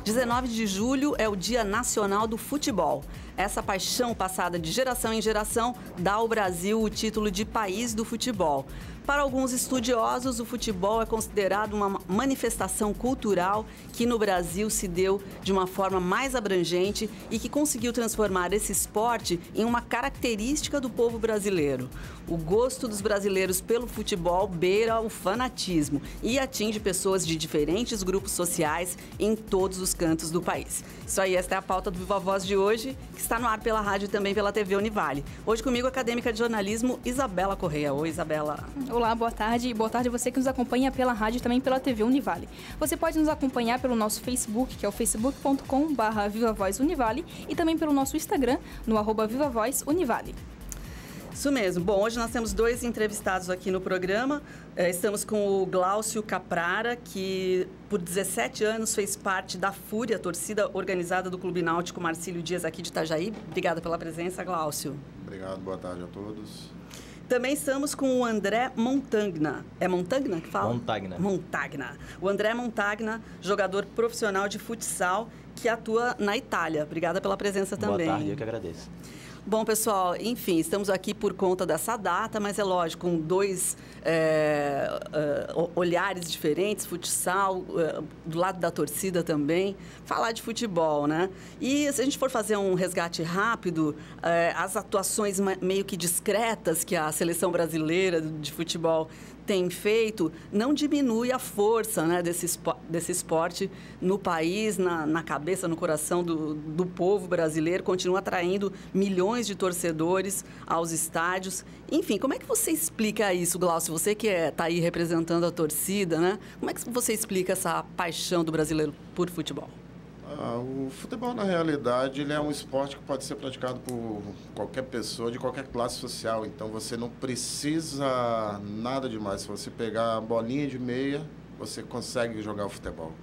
19 de julho é o Dia Nacional do Futebol. Essa paixão passada de geração em geração dá ao Brasil o título de país do futebol. Para alguns estudiosos, o futebol é considerado uma manifestação cultural que no Brasil se deu de uma forma mais abrangente e que conseguiu transformar esse esporte em uma característica do povo brasileiro. O gosto dos brasileiros pelo futebol beira o fanatismo e atinge pessoas de diferentes grupos sociais em todos os cantos do país. Isso aí, esta é a pauta do Viva Voz de hoje, que está no ar pela rádio e também pela TV Univale. Hoje comigo, a acadêmica de jornalismo Isabela Correia. Oi, Isabela. Olá, boa tarde. Boa tarde a você que nos acompanha pela rádio e também pela TV Univale. Você pode nos acompanhar pelo nosso Facebook, que é o facebook.com/VivaVozUnivale, e também pelo nosso Instagram, no @VivaVozUnivale. Isso mesmo. Bom, hoje nós temos dois entrevistados aqui no programa. Estamos com o Glaucio Caprara, que por 17 anos fez parte da Fúria, a torcida organizada do Clube Náutico Marcílio Dias aqui de Itajaí. Obrigada pela presença, Glaucio. Obrigado, boa tarde a todos. Também estamos com o André Montagna. É Montagna que fala? Montagna. Montagna. O André Montagna, jogador profissional de futsal que atua na Itália. Obrigada pela presença também. Boa tarde, eu que agradeço. Bom, pessoal, enfim, estamos aqui por conta dessa data, mas é lógico, com dois olhares diferentes, futsal, do lado da torcida também, falar de futebol, né? E se a gente for fazer um resgate rápido, as atuações meio que discretas que a seleção brasileira de futebol tem feito, não diminui a força, né, desse esporte no país, na cabeça, no coração do povo brasileiro, continua atraindo milhões de torcedores aos estádios. Enfim, como é que você explica isso, Glaucio? Você que está aí representando a torcida, né? Como é que você explica essa paixão do brasileiro por futebol? O futebol, na realidade, ele é um esporte que pode ser praticado por qualquer pessoa, de qualquer classe social. Então, você não precisa nada demais. Se você pegar a bolinha de meia, você consegue jogar o futebol.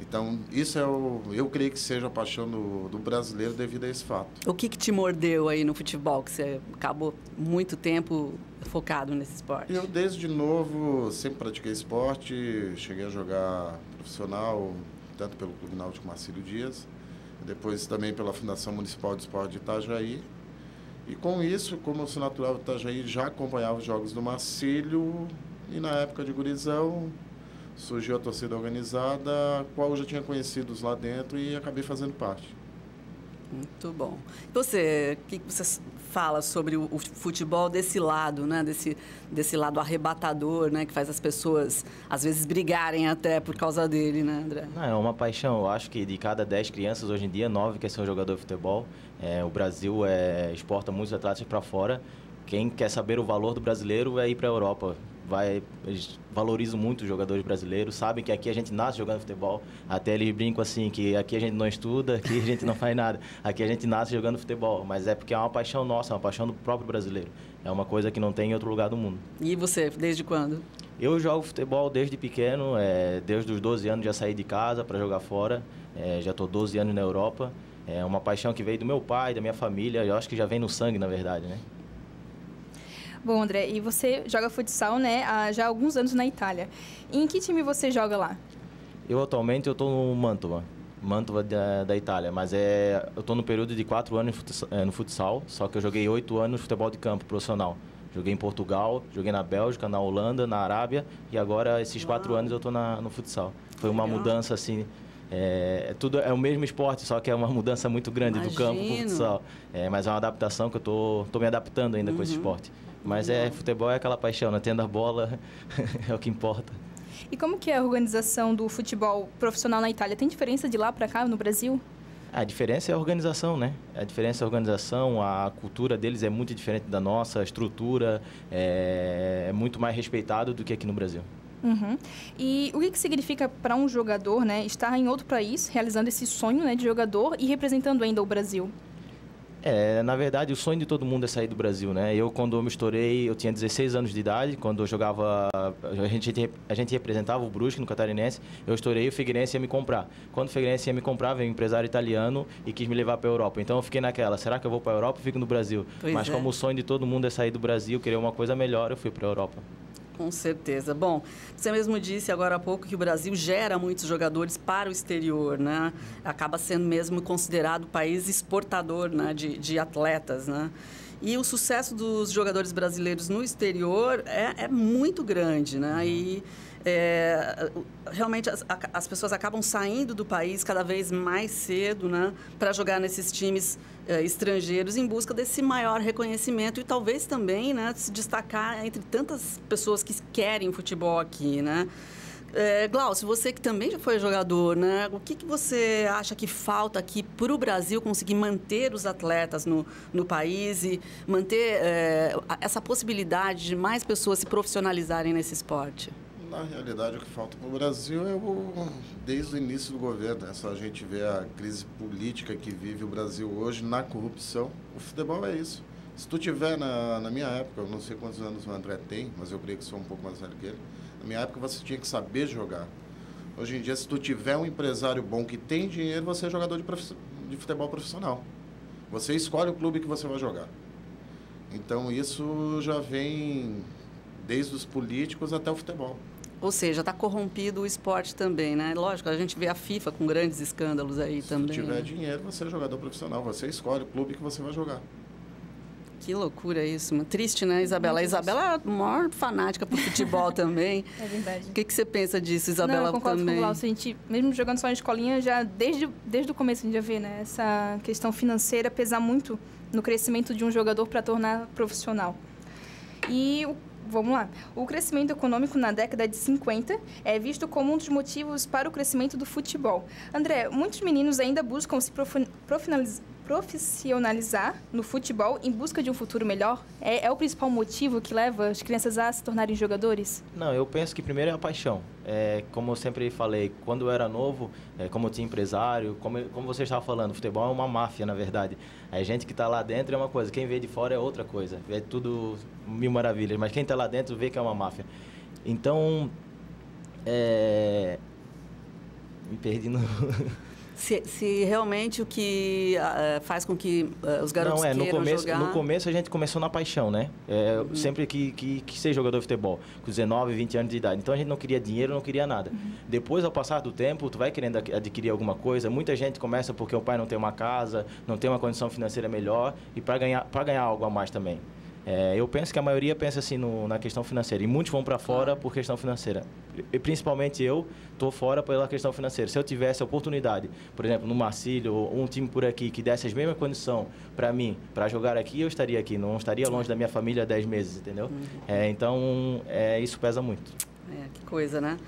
Então, isso eu creio que seja a paixão do brasileiro devido a esse fato. O que te mordeu aí no futebol, que você acabou muito tempo focado nesse esporte? Eu, desde novo, sempre pratiquei esporte, cheguei a jogar profissional, tanto pelo Clube Náutico Marcílio Dias, depois também pela Fundação Municipal de Esporte de Itajaí. E com isso, como eu sou natural de Itajaí, já acompanhava os jogos do Marcílio, e na época de gurizão surgiu a torcida organizada, a qual eu já tinha conhecidos lá dentro e acabei fazendo parte. Muito bom. E você, o que você fala sobre o futebol desse lado, né? Desse lado arrebatador, né? Que faz as pessoas, às vezes, brigarem até por causa dele, né, André? Não, é uma paixão. Eu acho que de cada 10 crianças, hoje em dia, 9 quer ser um jogador de futebol. O Brasil exporta muitos atletas para fora. Quem quer saber o valor do brasileiro é ir para a Europa. Eles valorizam muito os jogadores brasileiros, sabem que aqui a gente nasce jogando futebol. Até eles brincam assim, que aqui a gente não estuda, aqui a gente não faz nada. Aqui a gente nasce jogando futebol, mas é porque é uma paixão nossa, é uma paixão do próprio brasileiro. É uma coisa que não tem em outro lugar do mundo. E você, desde quando? Eu jogo futebol desde pequeno, desde os 12 anos já saí de casa para jogar fora. Já estou 12 anos na Europa. É uma paixão que veio do meu pai, da minha família, eu acho que já vem no sangue, na verdade, né? Bom, André, e você joga futsal, né, há já alguns anos na Itália. E em que time você joga lá? Eu atualmente estou no Mantova da Itália, mas eu estou no período de 4 anos no futsal, só que eu joguei 8 anos no futebol de campo profissional. Joguei em Portugal, joguei na Bélgica, na Holanda, na Arábia, e agora esses 4 anos eu estou no futsal. Foi uma mudança assim... tudo é o mesmo esporte, só que é uma mudança muito grande do campo para o futsal. Mas é uma adaptação que eu estou me adaptando ainda com esse esporte. Mas futebol é aquela paixão, né? Tendo a bola é o que importa. E como que é a organização do futebol profissional na Itália? Tem diferença de lá para cá, no Brasil? A diferença é a organização, né? A diferença é a organização, a cultura deles é muito diferente da nossa, a estrutura é muito mais respeitado do que aqui no Brasil. Uhum. E o que significa para um jogador, né, estar em outro país, realizando esse sonho, né, de jogador e representando ainda o Brasil? Na verdade, o sonho de todo mundo é sair do Brasil, né? Eu, quando eu me estourei, eu tinha 16 anos de idade, quando eu jogava, a gente representava o Brusque no Catarinense, eu estourei e o Figueirense ia me comprar. Quando o Figueirense ia me comprar, veio um empresário italiano e quis me levar para a Europa. Então eu fiquei naquela, será que eu vou para a Europa ou fico no Brasil? Mas como o sonho de todo mundo é sair do Brasil, querer uma coisa melhor, eu fui para a Europa. Com certeza. Bom, você mesmo disse agora há pouco que o Brasil gera muitos jogadores para o exterior, né? Acaba sendo mesmo considerado país exportador, né, de atletas, né? E o sucesso dos jogadores brasileiros no exterior é muito grande, né? E realmente as pessoas acabam saindo do país cada vez mais cedo, né, para jogar nesses times estrangeiros em busca desse maior reconhecimento e talvez também, né, se destacar entre tantas pessoas que querem futebol aqui, né? Glaucio, você que também já foi jogador, né? O que você acha que falta aqui para o Brasil conseguir manter os atletas no país e manter essa possibilidade de mais pessoas se profissionalizarem nesse esporte? Na realidade, o que falta para o Brasil desde o início do governo. É só a gente ver a crise política que vive o Brasil hoje na corrupção. O futebol é isso. Se tu tiver na minha época, eu não sei quantos anos o André tem, mas eu creio que sou um pouco mais velho que ele. Na minha época, você tinha que saber jogar. Hoje em dia, se tu tiver um empresário bom que tem dinheiro, você é jogador de futebol profissional. Você escolhe o clube que você vai jogar. Então, isso já vem desde os políticos até o futebol. Ou seja, está corrompido o esporte também, né? Lógico, a gente vê a FIFA com grandes escândalos aí também. Se tiver dinheiro, você é jogador profissional. Você escolhe o clube que você vai jogar. Que loucura isso. Triste, né, Isabela? A Isabela é a maior fanática por futebol também. É verdade. O que você pensa disso, Isabela? Não, eu concordo também? com o Glaucio. A gente, mesmo jogando só na escolinha, já desde o começo a gente já vê, né, essa questão financeira pesar muito no crescimento de um jogador para tornar profissional. E vamos lá. O crescimento econômico na década de 50 é visto como um dos motivos para o crescimento do futebol. André, muitos meninos ainda buscam se profissionalizar no futebol em busca de um futuro melhor? É o principal motivo que leva as crianças a se tornarem jogadores? Não, eu penso que primeiro é a paixão. Como eu sempre falei, quando eu era novo, como eu tinha empresário, como você estava falando, futebol é uma máfia, na verdade. A gente que está lá dentro é uma coisa, quem vê de fora é outra coisa. É tudo mil maravilhas, mas quem está lá dentro vê que é uma máfia. Então, me perdi no... Se realmente o que faz com que os garotos queiram jogar... No começo a gente começou na paixão, né? Sempre que ser jogador de futebol, com 19, 20 anos de idade. Então a gente não queria dinheiro, não queria nada. Depois, ao passar do tempo, tu vai querendo adquirir alguma coisa. Muita gente começa porque o pai não tem uma casa, não tem uma condição financeira melhor e para ganhar algo a mais também. Eu penso que a maioria pensa assim na questão financeira. E muitos vão para fora por questão financeira. E principalmente eu estou fora pela questão financeira. Se eu tivesse a oportunidade, por exemplo, no Marcílio, ou um time por aqui que desse as mesmas condições para mim, para jogar aqui, eu estaria aqui. Não estaria longe da minha família há 10 meses, entendeu? Então, isso pesa muito. Que coisa, né?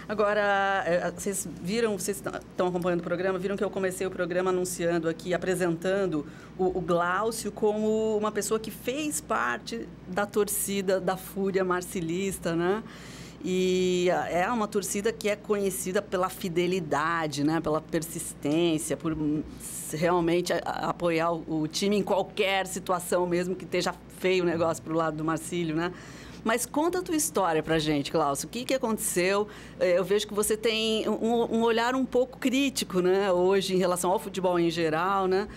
Agora, vocês estão acompanhando o programa, viram que eu comecei o programa anunciando aqui, apresentando o Glaucio como uma pessoa que fez parte da torcida da Fúria Marcilista, né? E é uma torcida que é conhecida pela fidelidade, né? Pela persistência, por realmente apoiar o time em qualquer situação, mesmo que esteja feio o negócio para o lado do Marcílio, né? Mas conta a tua história pra gente, Glaucio. O que aconteceu? Eu vejo que você tem um olhar um pouco crítico, né, hoje, em relação ao futebol em geral, né?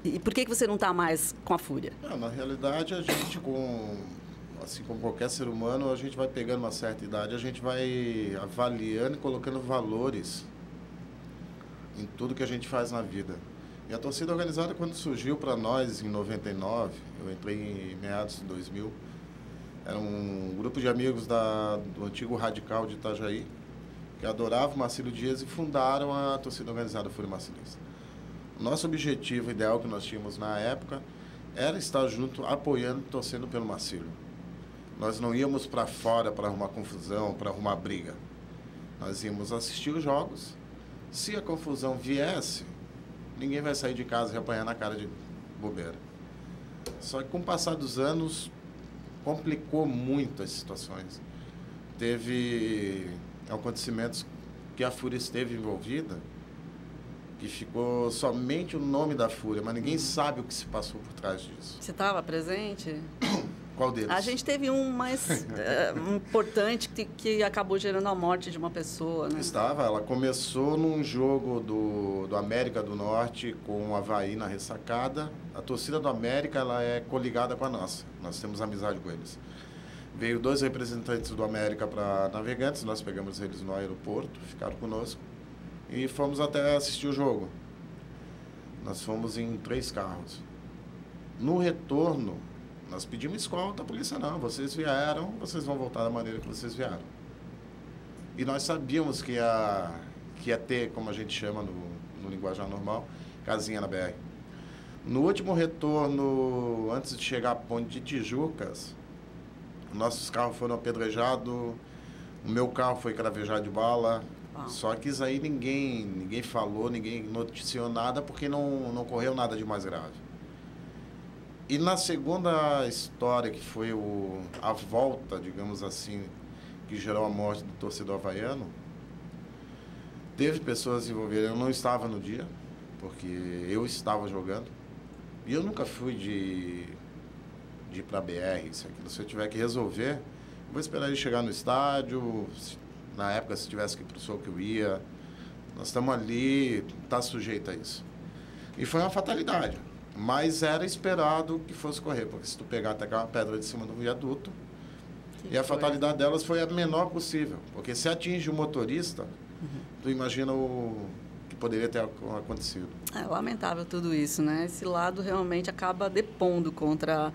E por que você não está mais com a Fúria? Na realidade, a gente, assim como qualquer ser humano, a gente vai pegando uma certa idade, a gente vai avaliando e colocando valores em tudo que a gente faz na vida. E a torcida organizada, quando surgiu para nós em 99, eu entrei em meados de 2000, era um grupo de amigos do antigo Radical de Itajaí, que adoravam Marcílio Dias e fundaram a torcida organizada Fúria Marcilista. Nosso objetivo ideal que nós tínhamos na época era estar junto, apoiando, torcendo pelo Marcílio. Nós não íamos para fora para arrumar confusão, para arrumar briga. Nós íamos assistir os jogos. Se a confusão viesse, ninguém vai sair de casa e apanhar na cara de bobeira. Só que com o passar dos anos, complicou muito as situações. Teve acontecimentos que a Fúria esteve envolvida, que ficou somente o nome da Fúria, mas ninguém sabe o que se passou por trás disso. Você estava presente? Qual deles? A gente teve um mais importante que acabou gerando a morte de uma pessoa, né? Ela começou num jogo do América do Norte com o Avaí na ressacada. A torcida do América ela é coligada com a nossa. Nós temos amizade com eles. Veio 2 representantes do América para Navegantes, nós pegamos eles no aeroporto, ficaram conosco e fomos até assistir o jogo. Nós fomos em 3 carros. No retorno, nós pedimos escolta, a polícia não, vocês vieram, vocês vão voltar da maneira que vocês vieram. E nós sabíamos que ia ter, como a gente chama no linguajar normal, casinha na BR. No último retorno, antes de chegar à ponte de Tijucas, nossos carros foram apedrejados, o meu carro foi cravejado de bala, só que isso aí ninguém falou, ninguém noticiou nada, porque não correu nada de mais grave. E na segunda história, que foi a volta, digamos assim, que gerou a morte do torcedor havaiano, teve pessoas envolvidas. Eu não estava no dia, porque eu estava jogando. E eu nunca fui de ir para a BR, isso, aquilo. Se eu tiver que resolver, vou esperar ele chegar no estádio. Na época, se tivesse que ir para o soco, eu ia. Nós estamos ali, está sujeito a isso. E foi uma fatalidade. Mas era esperado que fosse correr, porque se tu pegar até uma pedra de cima do viaduto, e a fatalidade delas foi a menor possível. Porque se atinge o motorista, tu imagina o que poderia ter acontecido. É lamentável tudo isso, né? Esse lado realmente acaba depondo contra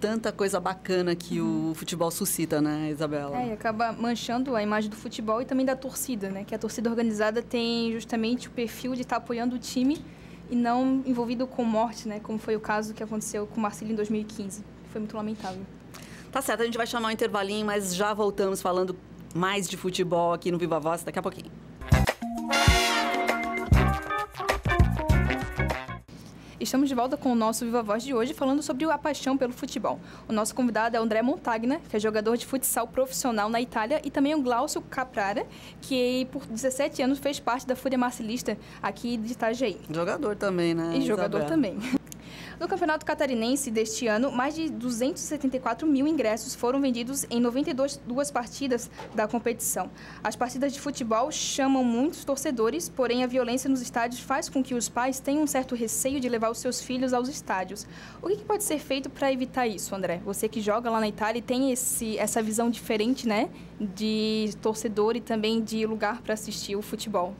tanta coisa bacana que o futebol suscita, né, Isabela? E acaba manchando a imagem do futebol e também da torcida, né? Que a torcida organizada tem justamente o perfil de estar apoiando o time e não envolvido com morte, né? Como foi o caso que aconteceu com o Marcílio em 2015. Foi muito lamentável. Tá certo, a gente vai chamar um intervalinho, mas já voltamos falando mais de futebol aqui no Viva Voz daqui a pouquinho. Estamos de volta com o nosso Viva Voz de hoje, falando sobre a paixão pelo futebol. O nosso convidado é o André Montagna, que é jogador de futsal profissional na Itália, e também o Glaucio Caprara, que por 17 anos fez parte da Fúria Marcilista aqui de Itajaí. Jogador também, né, E jogador Isabela? também. No Campeonato Catarinense deste ano, mais de 274 mil ingressos foram vendidos em 92 partidas da competição. As partidas de futebol chamam muitos torcedores, porém a violência nos estádios faz com que os pais tenham um certo receio de levar os seus filhos aos estádios. O que pode ser feito para evitar isso, André? Você que joga lá na Itália e tem essa visão diferente, né, de torcedor e também de lugar para assistir o futebol.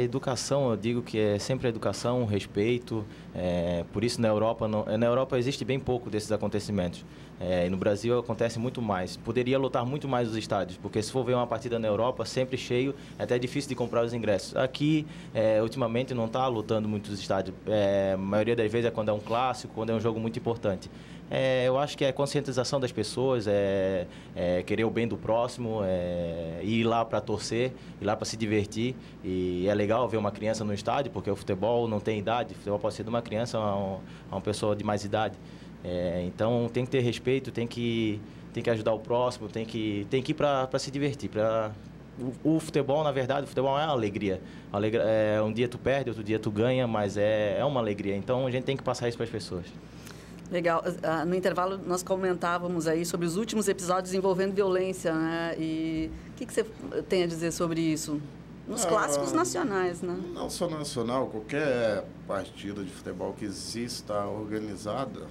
Educação, eu digo que é sempre educação, respeito, por isso na Europa existe bem pouco desses acontecimentos. E no Brasil acontece muito mais. Poderia lotar muito mais os estádios, porque se for ver uma partida na Europa, sempre cheio, é até difícil de comprar os ingressos. Aqui, ultimamente, não está lotando muitos estádios. A maioria das vezes é quando é um clássico, quando é um jogo muito importante. Eu acho que é conscientização das pessoas, querer o bem do próximo, ir lá para torcer, ir lá para se divertir. E é legal ver uma criança no estádio, porque o futebol não tem idade, o futebol pode ser de uma criança a uma pessoa de mais idade. Então tem que ter respeito, tem que ajudar o próximo, tem que ir para se divertir. O futebol, na verdade, o futebol é uma alegria. Um dia tu perde, outro dia tu ganha, mas é uma alegria. Então a gente tem que passar isso para as pessoas. Legal. No intervalo, nós comentávamos aí sobre os últimos episódios envolvendo violência, né? E o que você tem a dizer sobre isso? Nos clássicos nacionais, né? Não só nacional, qualquer partida de futebol que exista organizada,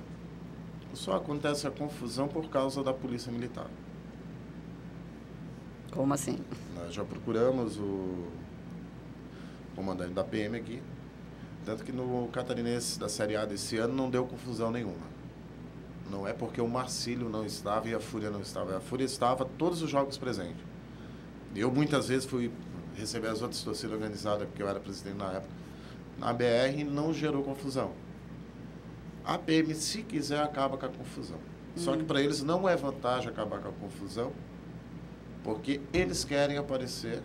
só acontece a confusão por causa da polícia militar. Como assim? Nós já procuramos o comandante da PM aqui, tanto que no Catarinense da Série A desse ano não deu confusão nenhuma. Não é porque o Marcílio não estava e a Fúria não estava. A Fúria estava todos os jogos presentes. Eu muitas vezes fui receber as outras torcidas organizadas, porque eu era presidente na época. Na BR não gerou confusão. A PM, se quiser, acaba com a confusão. Só que para eles não é vantagem acabar com a confusão, porque eles querem aparecer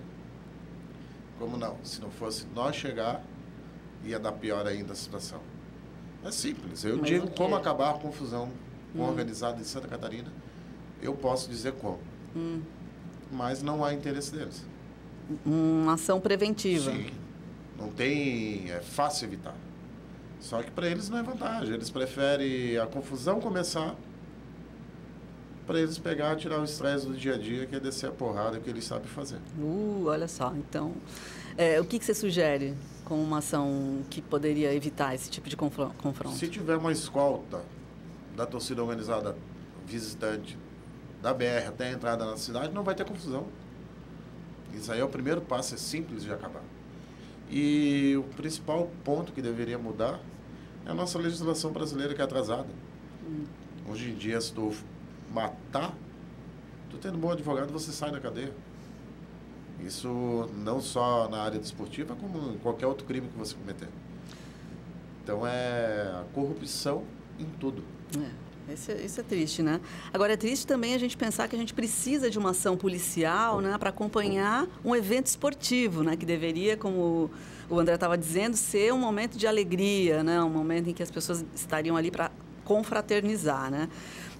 como não. Se não fosse nós chegar, ia dar pior ainda a situação. É simples. Eu digo como acabar a confusão organizada em Santa Catarina. Eu posso dizer como. Mas não há interesse deles. Uma ação preventiva. Sim. Não tem... É fácil evitar. Só que para eles não é vantagem. Eles preferem a confusão começar para eles pegar, tirar o estresse do dia a dia, que é descer a porrada que eles sabem fazer. Olha só. Então, o que você sugere como uma ação que poderia evitar esse tipo de confronto? Se tiver uma escolta da torcida organizada visitante da BR até a entrada na cidade, não vai ter confusão. Isso aí é o primeiro passo, é simples de acabar. E o principal ponto que deveria mudar é a nossa legislação brasileira, que é atrasada. Hoje em dia, se tu matar, tu tendo um bom advogado, você sai da cadeia. Isso não só na área desportiva, como em qualquer outro crime que você cometer. Então, é a corrupção em tudo. Isso é triste, né? Agora, é triste também a gente pensar que a gente precisa de uma ação policial, né, para acompanhar um evento esportivo, né, que deveria, como o André estava dizendo, ser um momento de alegria, né, um momento em que as pessoas estariam ali para confraternizar, né?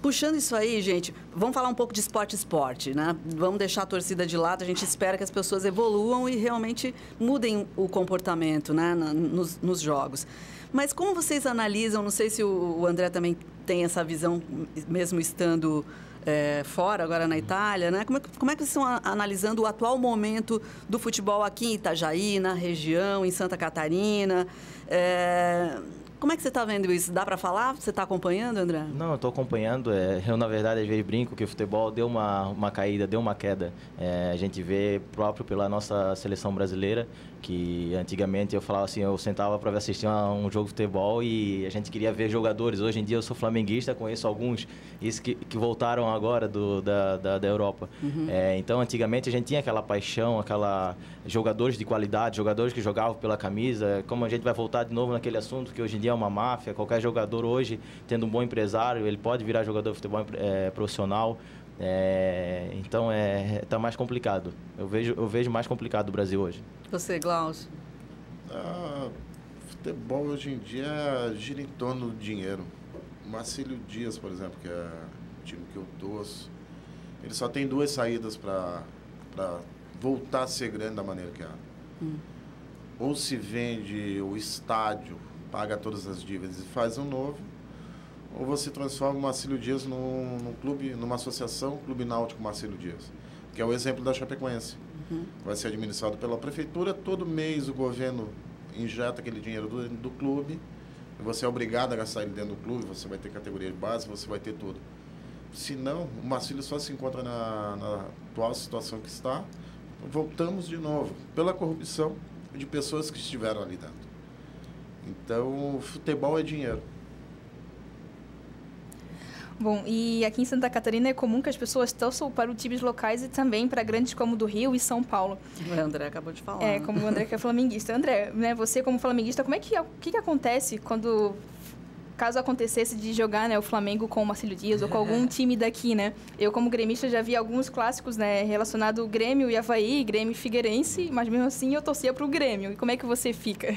Puxando isso aí, gente, vamos falar um pouco de esporte, né? Vamos deixar a torcida de lado, a gente espera que as pessoas evoluam e realmente mudem o comportamento, né, nos jogos. Mas como vocês analisam, não sei se o André também tem essa visão, mesmo estando fora, agora na Itália, né? Como é que vocês estão analisando o atual momento do futebol aqui em Itajaí, na região, em Santa Catarina? Como é que você está vendo isso? Dá para falar? Você está acompanhando, André? Não, eu estou acompanhando. Eu, na verdade, às vezes brinco que o futebol deu uma caída, deu uma queda. A gente vê próprio pela nossa seleção brasileira, que antigamente eu falava assim, eu sentava para assistir um jogo de futebol e a gente queria ver jogadores. Hoje em dia eu sou flamenguista, conheço alguns isso que voltaram agora da Europa. Uhum. Então, antigamente a gente tinha aquela paixão, jogadores de qualidade, jogadores que jogavam pela camisa. Como a gente vai voltar de novo naquele assunto que hoje em dia é uma máfia, qualquer jogador hoje, tendo um bom empresário, ele pode virar jogador de futebol profissional. Então tá mais complicado. Eu vejo mais complicado o Brasil hoje. Você, Glaucio? Futebol hoje em dia gira em torno do dinheiro. O Marcílio Dias, por exemplo, que é o time que eu torço, ele só tem 2 saídas para voltar a ser grande da maneira que é. Ou se vende o estádio, paga todas as dívidas e faz um novo, ou você transforma o Marcílio Dias num clube, numa associação, Clube Náutico Marcílio Dias, que é o exemplo da Chapecoense. Vai ser administrado pela prefeitura, todo mês o governo injeta aquele dinheiro do clube, e você é obrigado a gastar ele dentro do clube, você vai ter categoria de base, você vai ter tudo. Se não, o Marcílio só se encontra na atual situação que está, voltamos de novo, pela corrupção de pessoas que estiveram ali dentro. Então, o futebol é dinheiro. Bom, e aqui em Santa Catarina é comum que as pessoas torçam para os times locais e também para grandes como do Rio e São Paulo. O André acabou de falar. Como o André que é flamenguista. André, né, você como flamenguista, o que acontece caso acontecesse de jogar, né, o Flamengo com o Marcílio Dias ou com algum time daqui, né? Eu, como gremista, já vi alguns clássicos, né, relacionados Grêmio e Avaí, Grêmio e Figueirense, mas mesmo assim eu torcia para o Grêmio. E como é que você fica?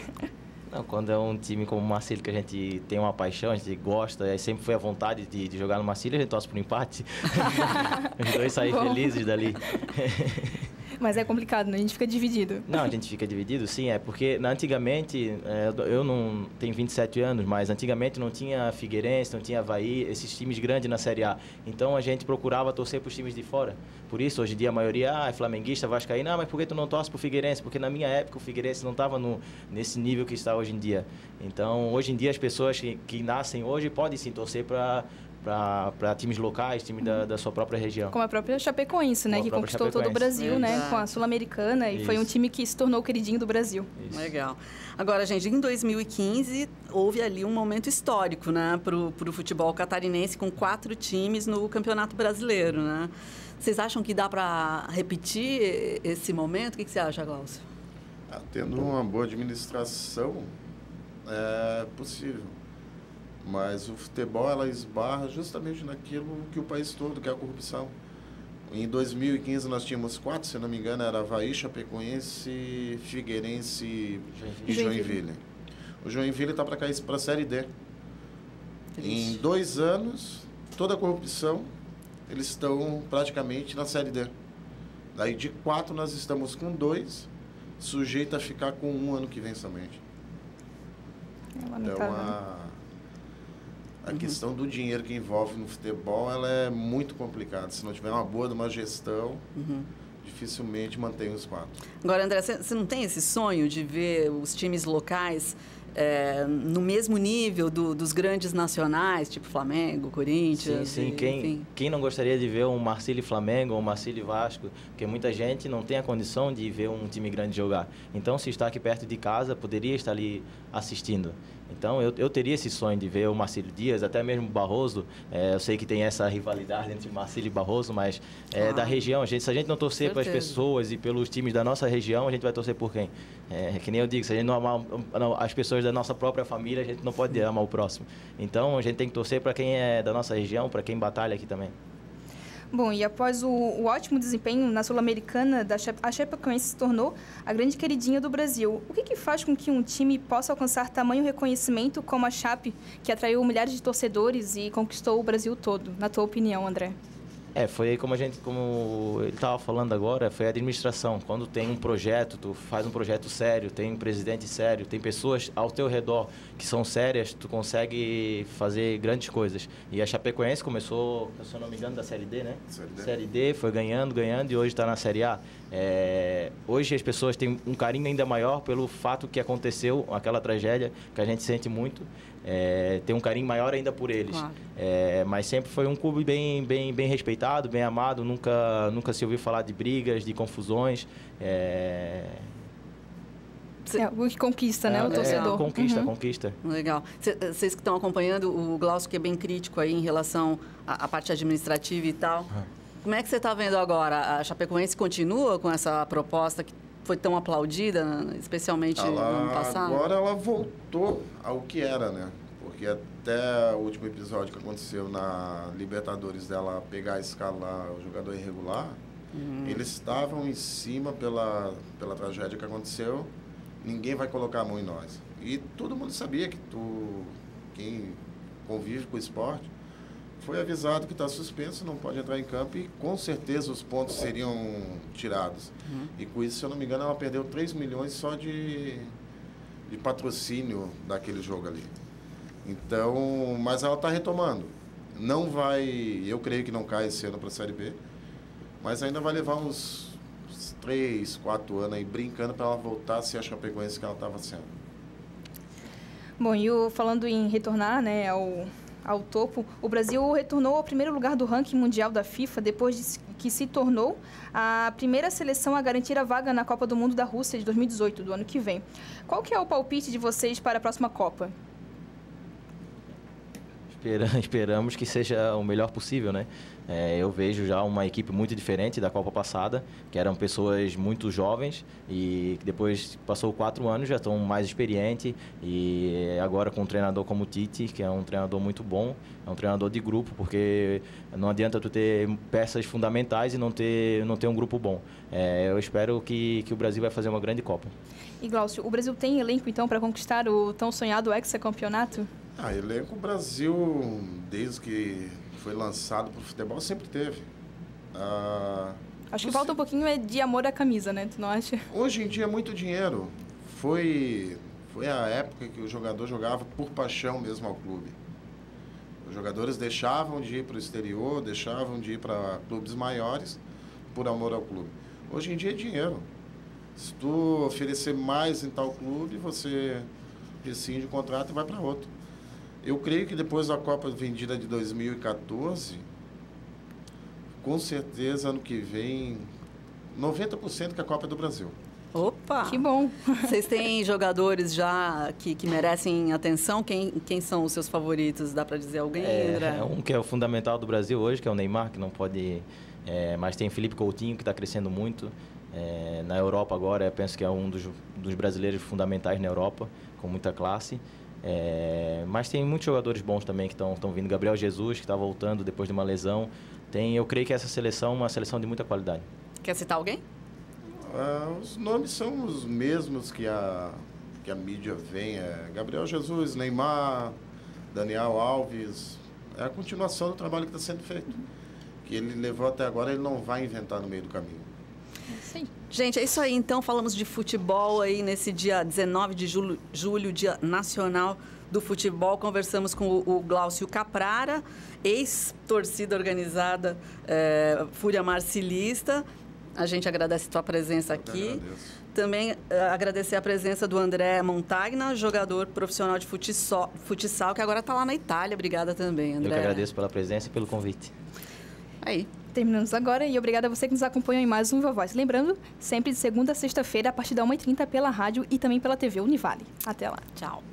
Não, quando é um time como o Marcílio, que a gente tem uma paixão, a gente gosta, sempre foi a vontade de jogar no Marcílio, a gente torce por empate. Os dois saem felizes dali. Mas é complicado, né? A gente fica dividido. Não, a gente fica dividido, sim, porque antigamente, eu não tenho 27 anos, mas antigamente não tinha Figueirense, não tinha Avaí, esses times grandes na Série A. Então a gente procurava torcer para os times de fora. Por isso, hoje em dia, a maioria é flamenguista, vascaíno. Mas por que tu não torce para o Figueirense? Porque na minha época o Figueirense não estava nesse nível que está hoje em dia. Então, hoje em dia, as pessoas que nascem hoje podem sim torcer para times locais, times da sua própria região. Como a própria Chapecoense, né? Que conquistou todo o Brasil, né? Com a Sul-Americana. E foi um time que se tornou o queridinho do Brasil. Isso. Legal. Agora, gente, em 2015, houve ali um momento histórico, né? Para o futebol catarinense, com 4 times no Campeonato Brasileiro, né? Vocês acham que dá para repetir esse momento? O que você acha, Glaucio? Tendo uma boa administração, é possível. Mas o futebol, ela esbarra justamente naquilo que o país todo, que é a corrupção. Em 2015, nós tínhamos 4, se não me engano, era Avaí, Chapecoense, Figueirense e Joinville. O Joinville está para cair para a Série D. Em 2 anos, toda a corrupção, eles estão praticamente na Série D. Daí, de 4, nós estamos com 2, sujeito a ficar com 1 ano que vem somente. Então, a questão do dinheiro que envolve no futebol, ela é muito complicada. Se não tiver uma boa de uma gestão, dificilmente mantém os 4. Agora, André, você não tem esse sonho de ver os times locais no mesmo nível dos grandes nacionais, tipo Flamengo, Corinthians? Sim. Quem não gostaria de ver um Marcílio Flamengo ou um Marcílio Vasco? Porque muita gente não tem a condição de ver um time grande jogar. Então, se está aqui perto de casa, poderia estar ali assistindo. Então, eu teria esse sonho de ver o Marcílio Dias, até mesmo o Barroso. Eu sei que tem essa rivalidade entre Marcílio e Barroso, mas da região. Se a gente não torcer para as pessoas e pelos times da nossa região, a gente vai torcer por quem? Que nem eu digo, se a gente não amar as pessoas da nossa própria família, a gente não pode amar o próximo. Então, a gente tem que torcer para quem é da nossa região, para quem batalha aqui também. Bom, e após o ótimo desempenho na Sul-Americana, a Chapecoense se tornou a grande queridinha do Brasil. O que faz com que um time possa alcançar tamanho reconhecimento como a Chape, que atraiu milhares de torcedores e conquistou o Brasil todo? Na tua opinião, André? Foi como ele estava falando agora, foi a administração. Quando tem um projeto, tu faz um projeto sério, tem um presidente sério, tem pessoas ao teu redor que são sérias, tu consegue fazer grandes coisas. E a Chapecoense começou, se eu não me engano, da Série D, né? Série D, foi ganhando e hoje está na Série A. Hoje as pessoas têm um carinho ainda maior pelo fato que aconteceu, aquela tragédia, que a gente sente muito. Tem um carinho maior ainda por eles. Claro. Mas sempre foi um clube bem respeitado, bem amado, nunca se ouviu falar de brigas, de confusões. O que conquista, né, o torcedor. Conquista. Legal. Vocês que estão acompanhando, o Glaucio, que é bem crítico aí em relação à parte administrativa e tal. Como é que você está vendo agora? A Chapecoense continua com essa proposta que foi tão aplaudida, especialmente no ano passado? Agora ela voltou ao que era, né? Porque até o último episódio que aconteceu na Libertadores dela pegar a escala o jogador irregular, eles estavam em cima pela tragédia que aconteceu. Ninguém vai colocar a mão em nós. E todo mundo sabia que quem convive com o esporte, foi avisado que está suspenso, não pode entrar em campo e com certeza os pontos seriam tirados. E com isso, se eu não me engano, ela perdeu 3 milhões só de patrocínio daquele jogo ali. Então, mas ela está retomando. Não vai, eu creio que não cai esse ano para a Série B, mas ainda vai levar uns 3, 4 anos aí brincando para ela voltar a ser a Chapecoense que ela estava sendo. Bom, e falando em retornar, né, ao topo, o Brasil retornou ao primeiro lugar do ranking mundial da FIFA depois de que se tornou a primeira seleção a garantir a vaga na Copa do Mundo da Rússia de 2018, do ano que vem. Qual que é o palpite de vocês para a próxima Copa? Esperamos que seja o melhor possível, né? Eu vejo já uma equipe muito diferente da Copa passada, que eram pessoas muito jovens e que depois passou 4 anos, já estão mais experientes e agora com um treinador como o Tite, que é um treinador muito bom, é um treinador de grupo, porque não adianta tu ter peças fundamentais e não ter um grupo bom. Eu espero que o Brasil vai fazer uma grande Copa. E Glaucio, o Brasil tem elenco então para conquistar o tão sonhado hexacampeonato? Elenco o Brasil, desde que foi lançado para o futebol, sempre teve. Acho que falta um pouquinho de amor à camisa, né? Tu não acha? Hoje em dia é muito dinheiro. Foi a época que o jogador jogava por paixão mesmo ao clube. Os jogadores deixavam de ir para o exterior, deixavam de ir para clubes maiores por amor ao clube. Hoje em dia é dinheiro. Se tu oferecer mais em tal clube, você rescinde o contrato e vai para outro. Eu creio que depois da Copa vendida de 2014, com certeza ano que vem, 90% que a Copa é do Brasil. Opa! Que bom! Vocês têm jogadores já que merecem atenção? Quem são os seus favoritos? Dá para dizer alguém, André? Um que é o fundamental do Brasil hoje, que é o Neymar, que não pode... mas tem Felipe Coutinho, que está crescendo muito. Na Europa agora, eu penso que é um dos brasileiros fundamentais na Europa, com muita classe. Mas tem muitos jogadores bons também que estão vindo. Gabriel Jesus, que está voltando depois de uma lesão. Eu creio que essa seleção é uma seleção de muita qualidade. Quer citar alguém? Os nomes são os mesmos que a mídia vem. Gabriel Jesus, Neymar, Daniel Alves. É a continuação do trabalho que está sendo feito. Que ele levou até agora, ele não vai inventar no meio do caminho. Sim. Gente, é isso aí. Então, falamos de futebol aí nesse dia 19 de julho, Dia Nacional do Futebol. Conversamos com o Glaucio Caprara, ex-torcida organizada Fúria Marcilista. A gente agradece a tua presença aqui. Também agradecer a presença do André Montagna, jogador profissional de futsal, que agora está lá na Itália. Obrigada também, André. Eu que agradeço pela presença e pelo convite. Aí. Terminamos agora e obrigada a você que nos acompanhou em mais um Viva Voz. Lembrando, sempre de segunda a sexta-feira, a partir da 1h30 pela rádio e também pela TV Univale. Até lá. Tchau.